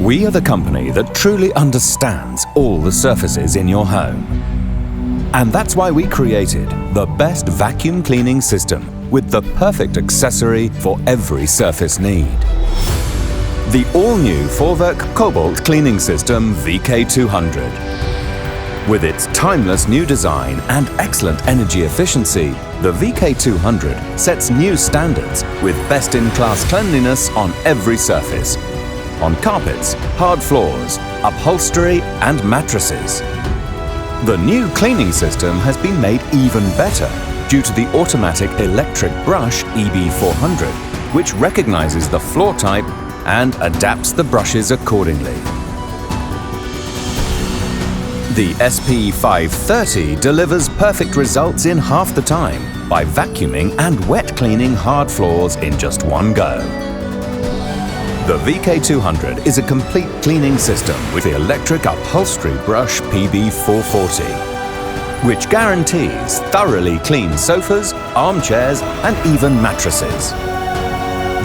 We are the company that truly understands all the surfaces in your home. And that's why we created the best vacuum cleaning system with the perfect accessory for every surface need. The all-new Vorwerk Kobold cleaning system VK200. With its timeless new design and excellent energy efficiency, the VK200 sets new standards with best-in-class cleanliness on every surface. On carpets, hard floors, upholstery and mattresses. The new cleaning system has been made even better due to the automatic electric brush EB400, which recognizes the floor type and adapts the brushes accordingly. The SP530 delivers perfect results in half the time by vacuuming and wet cleaning hard floors in just one go. The VK200 is a complete cleaning system with the electric upholstery brush PB440, which guarantees thoroughly clean sofas, armchairs and even mattresses.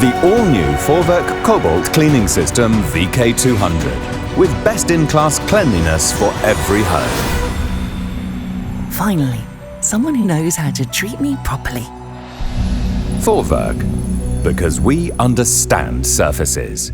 The all-new Vorwerk Kobold cleaning system VK200 with best-in-class cleanliness for every home. Finally, someone who knows how to treat me properly. Vorwerk, because we understand surfaces.